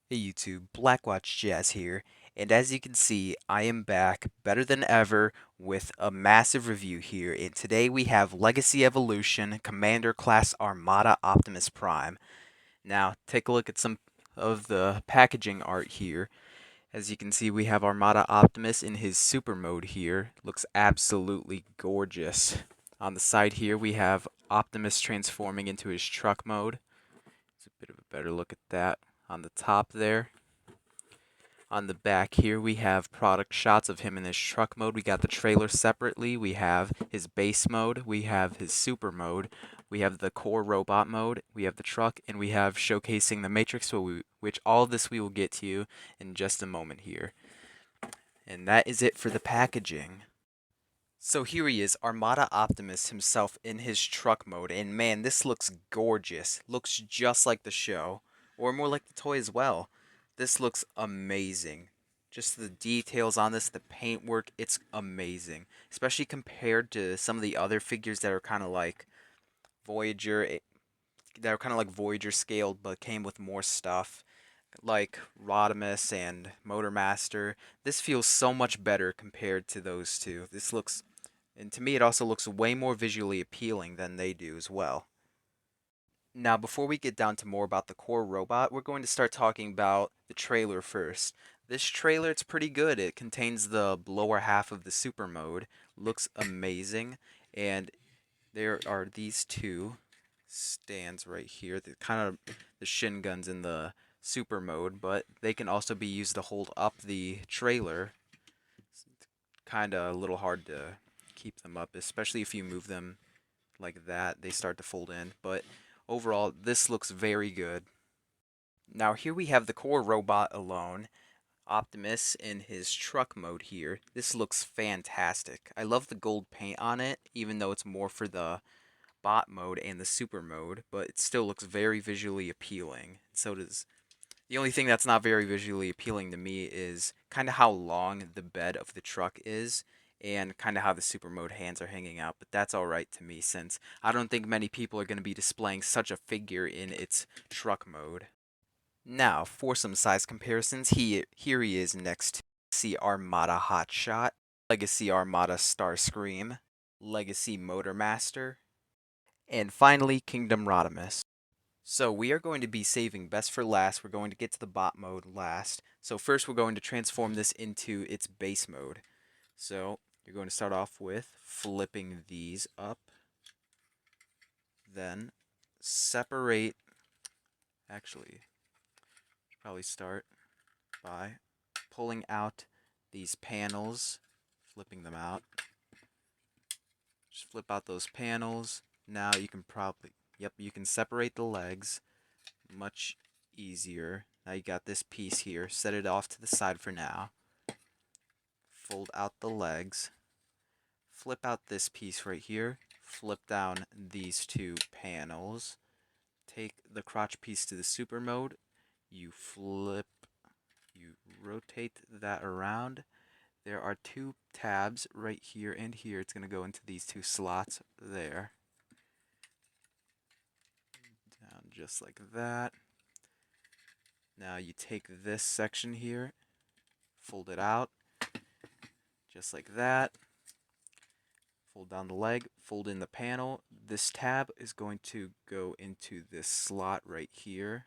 Hey YouTube, Blackwatch Jazz here, and as you can see, I am back better than ever with a massive review here, and today we have Legacy Evolution Commander Class Armada Optimus Prime. Now, take a look at some of the packaging art here. As you can see, we have Armada Optimus in his super mode here. Looks absolutely gorgeous. On the side here, we have Optimus transforming into his truck mode. It's a bit of a better look at that. On the top there, on the back here, we have product shots of him in his truck mode. We got the trailer separately. We have his base mode. We have his super mode. We have the core robot mode. We have the truck, and we have showcasing the Matrix, which all of this we will get to you in just a moment here. And that is it for the packaging. So here he is, Armada Optimus himself in his truck mode, and man, this looks gorgeous. Looks just like the show, or more like the toy as well. This looks amazing. Just the details on this, the paintwork, it's amazing. Especially compared to some of the other figures that are kind of like Voyager, that are kind of like Voyager scaled, but came with more stuff, like Rodimus and Motormaster. This feels so much better compared to those two. This looks and to me, it also looks way more visually appealing than they do as well. Now, before we get down to more about the core robot, we're going to start talking about the trailer first. This trailer, it's pretty good. It contains the lower half of the super mode. Looks amazing. And there are these two stands right here. They're kind of the shin guns in the super mode, but they can also be used to hold up the trailer. Kind of a little hard to keep them up, especially if you move them like that. They start to fold in, but overall, this looks very good. Now here we have the core robot alone, Optimus in his truck mode here. This looks fantastic. I love the gold paint on it, even though it's more for the bot mode and the super mode, but it still looks very visually appealing. So does the only thing that's not very visually appealing to me is kind of how long the bed of the truck is and kind of how the super mode hands are hanging out. But that's alright to me since I don't think many people are going to be displaying such a figure in its truck mode. Now, for some size comparisons, here he is next to Legacy Armada Hotshot, Legacy Armada Starscream, Legacy Motormaster, and finally Kingdom Rodimus. So we are going to be saving best for last. We're going to get to the bot mode last. So first we're going to transform this into its base mode. So you're going to start off with flipping these up. Then separate, actually, probably start by pulling out these panels, flipping them out. Just flip out those panels. Now you can probably, yep, you can separate the legs much easier. Now you got this piece here. Set it off to the side for now. Fold out the legs. Flip out this piece right here. Flip down these two panels. Take the crotch piece to the super mode. You flip, you rotate that around. There are two tabs right here and here. It's going to go into these two slots there. Down just like that. Now you take this section here, fold it out, just like that. Fold down the leg, fold in the panel. This tab is going to go into this slot right here.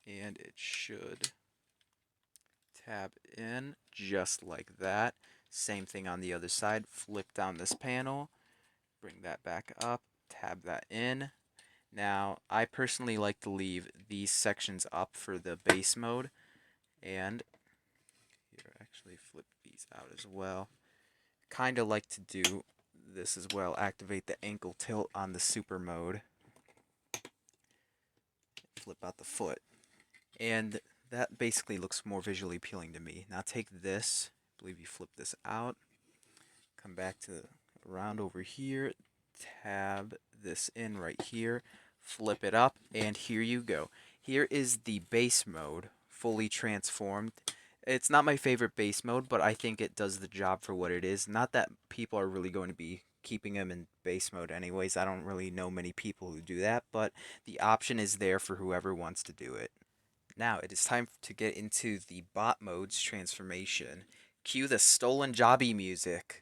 And it should tab in just like that. Same thing on the other side. Flip down this panel, bring that back up, tab that in. Now, I personally like to leave these sections up for the base mode. And here, actually flip these out as well. Kind of like to do this as well. Activate the ankle tilt on the super mode. Flip out the foot. And that basically looks more visually appealing to me. Now take this, I believe you flip this out, come back to around over here, tab this in right here, flip it up, and here you go. Here is the base mode, fully transformed. It's not my favorite base mode, but I think it does the job for what it is. Not that people are really going to be keeping them in base mode anyways. I don't really know many people who do that, but the option is there for whoever wants to do it. Now it is time to get into the bot mode's transformation. Cue the stolen jobby music.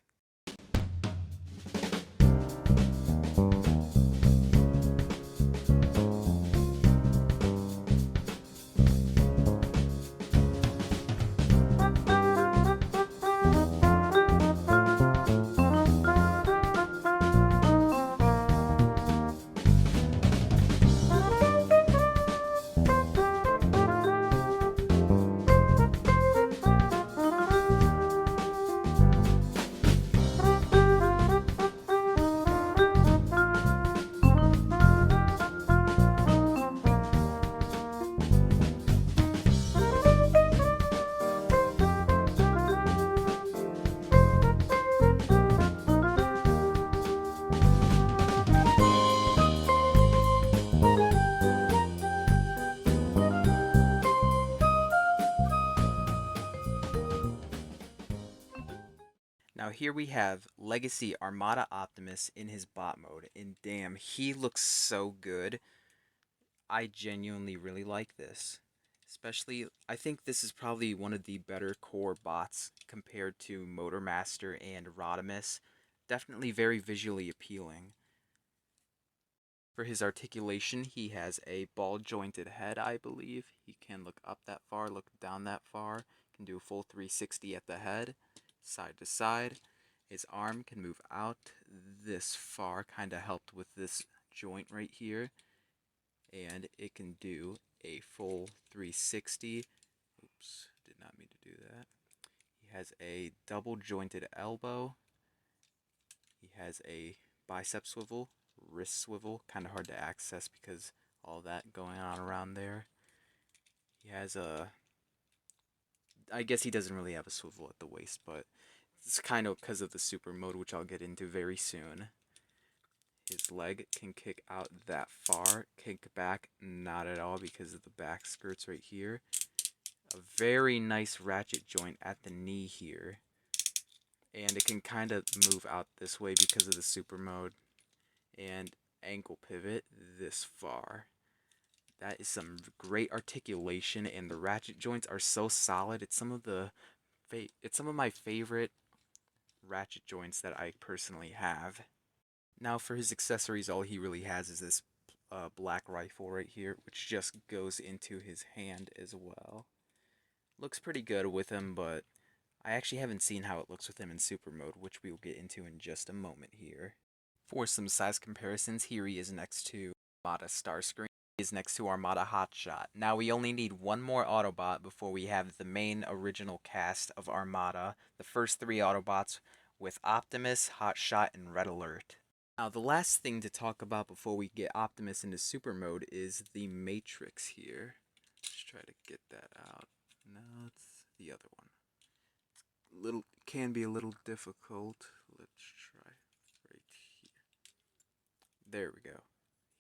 Now here we have Legacy Armada Optimus in his bot mode, and damn, he looks so good. I genuinely really like this. Especially, I think this is probably one of the better core bots compared to Motormaster and Rodimus. Definitely very visually appealing. For his articulation, he has a ball-jointed head, I believe. He can look up that far, look down that far. Can do a full 360 at the head, side to side. His arm can move out this far, kind of helped with this joint right here. And it can do a full 360. Oops, did not mean to do that. He has a double jointed elbow. He has a bicep swivel, wrist swivel, kind of hard to access because all that going on around there. He has a, I guess he doesn't really have a swivel at the waist, but it's kind of because of the super mode, which I'll get into very soon. His leg can kick out that far, kick back, not at all because of the back skirts right here. A very nice ratchet joint at the knee here. And it can kind of move out this way because of the super mode. And ankle pivot this far. That is some great articulation, and the ratchet joints are so solid. It's some of my favorite ratchet joints that I personally have. Now for his accessories, all he really has is this black rifle right here, which just goes into his hand as well. Looks pretty good with him, but I actually haven't seen how it looks with him in super mode, which we will get into in just a moment here. For some size comparisons, here he is next to Armada Starscream. He is next to Armada Hotshot. Now we only need one more Autobot before we have the main original cast of Armada, the first three Autobots with Optimus, Hotshot, and Red Alert. Now the last thing to talk about before we get Optimus into super mode is the Matrix here. Let's try to get that out. No, it's the other one. Can be a little difficult. Let's try right here. There we go.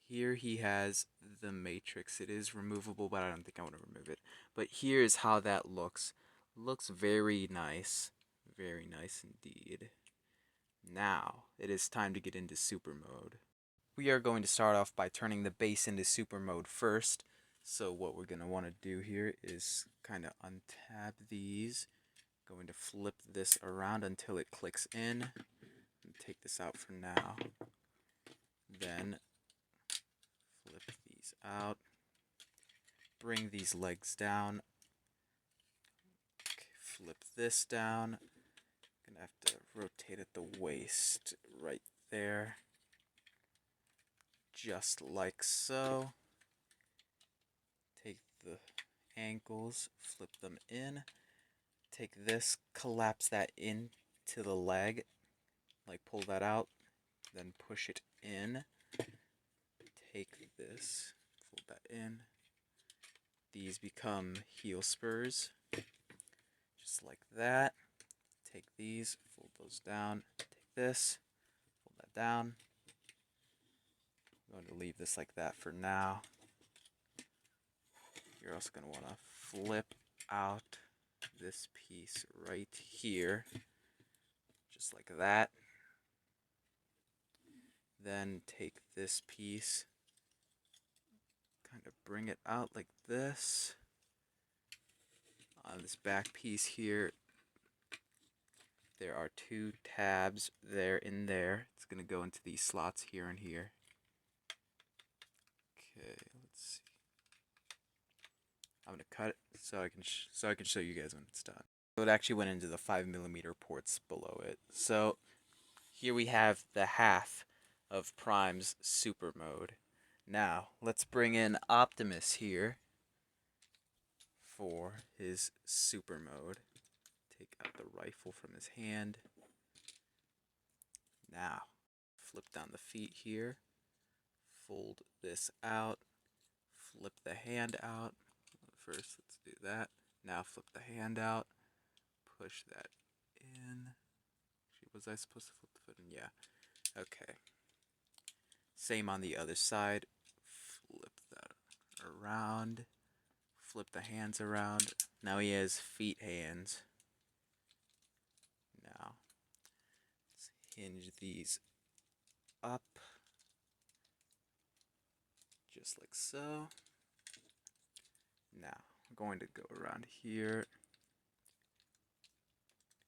Here he has the Matrix. It is removable, but I don't think I want to remove it. But here is how that looks. Looks very nice. Very nice indeed. Now, it is time to get into super mode. We are going to start off by turning the base into super mode first. So what we're going to want to do here is kind of untab these. Going to flip this around until it clicks in. And take this out for now. Then flip these out. Bring these legs down. Okay, flip this down. Gonna have to rotate at the waist right there. Just like so. Take the ankles, flip them in. Take this, collapse that into the leg, like pull that out, then push it in. Take this, fold that in. These become heel spurs, just like that. Take these, fold those down. Take this, fold that down. I'm going to leave this like that for now. You're also going to want to flip out this piece right here, just like that. Then take this piece, kind of bring it out like this, On this back piece here, there are 2 tabs there in there. It's going to go into these slots here and here. Okay, let's see. I'm going to cut it so I can show you guys when it's done. So it actually went into the 5mm ports below it. So here we have the half of Prime's super mode. Now, let's bring in Optimus here for his super mode. Take out the rifle from his hand. Now, flip down the feet here. Fold this out. Flip the hand out. First, let's do that. Now flip the hand out. Push that in. Actually, was I supposed to flip the foot in? Yeah. Okay. Same on the other side. Flip that around. Flip the hands around. Now he has feet hands. Now, let's hinge these up. Just like so. Now, I'm going to go around here.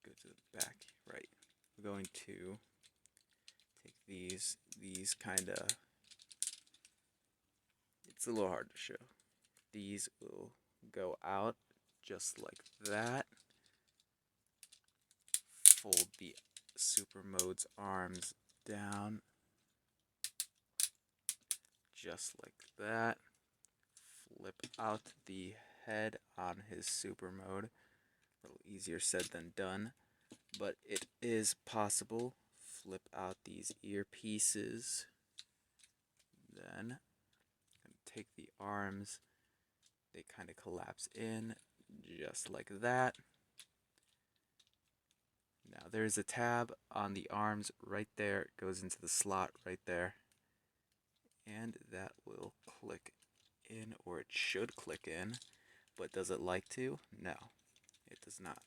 Go to the back, right. We're going to take these kind of, it's a little hard to show. These will go out just like that. Fold the super mode's arms down just like that. Flip out the head on his super mode. A little easier said than done, but it is possible. Flip out these earpieces. Then take the arms. They kind of collapse in just like that. Now there's a tab on the arms right there. It goes into the slot right there. And that will click in, or it should click in. But does it like to? No, it does not.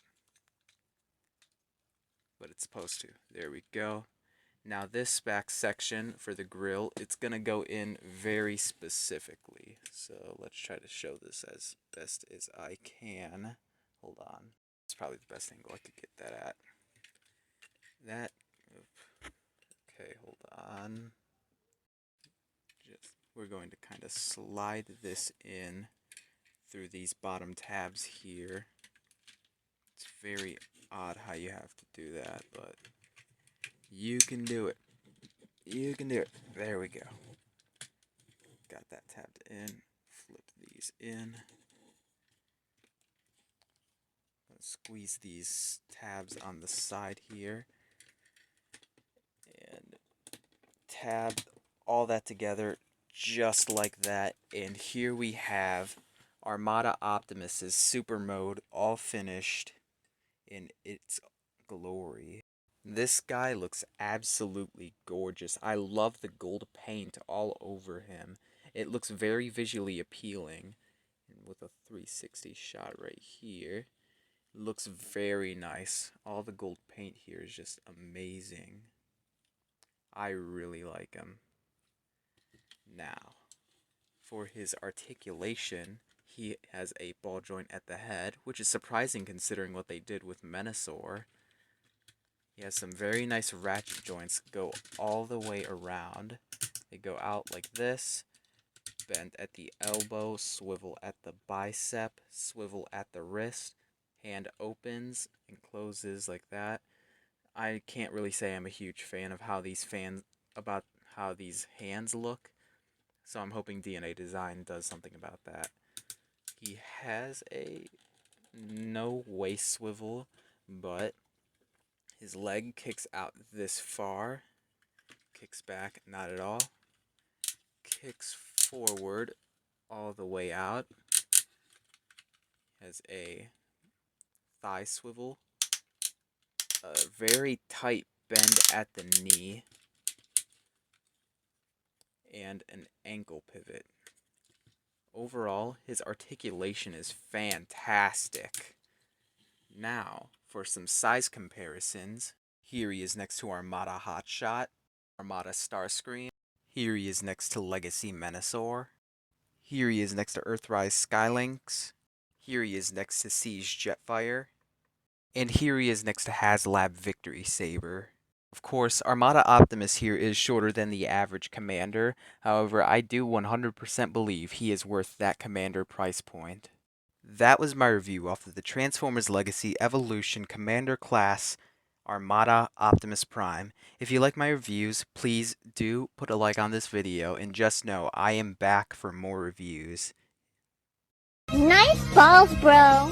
But it's supposed to. There we go. Now this back section for the grill, it's going to go in very specifically. So let's try to show this as best as I can. Hold on. It's probably the best angle I could get that at. That. Okay, hold on. We're going to kind of slide this in through these bottom tabs here. It's very odd how you have to do that, but you can do it. You can do it. There we go. Got that tabbed in. Flip these in. Squeeze these tabs on the side here. And tab all that together just like that. And here we have Armada Optimus's super mode all finished in its glory. This guy looks absolutely gorgeous. I love the gold paint all over him. It looks very visually appealing. And with a 360 shot right here, it looks very nice. All the gold paint here is just amazing. I really like him. Now, for his articulation, he has a ball joint at the head, which is surprising considering what they did with Menasor. He has some very nice ratchet joints, go all the way around. They go out like this, bend at the elbow, swivel at the bicep, swivel at the wrist. Hand opens and closes like that. I can't really say I'm a huge fan of how these hands look, so I'm hoping DNA Design does something about that. He has a no waist swivel, but his leg kicks out this far, kicks back not at all, kicks forward all the way out, has a thigh swivel, a very tight bend at the knee, and an ankle pivot. Overall, his articulation is fantastic. Now, for some size comparisons, here he is next to Armada Hotshot, Armada Starscream. Here he is next to Legacy Menasor. Here he is next to Earthrise Skylynx. Here he is next to Siege Jetfire. And here he is next to HasLab Victory Saber. Of course, Armada Optimus here is shorter than the average commander. However, I do 100% believe he is worth that commander price point. That was my review off of the Transformers Legacy Evolution Commander Class Armada Optimus Prime. If you like my reviews, please do put a like on this video, and just know I am back for more reviews. Nice balls, bro.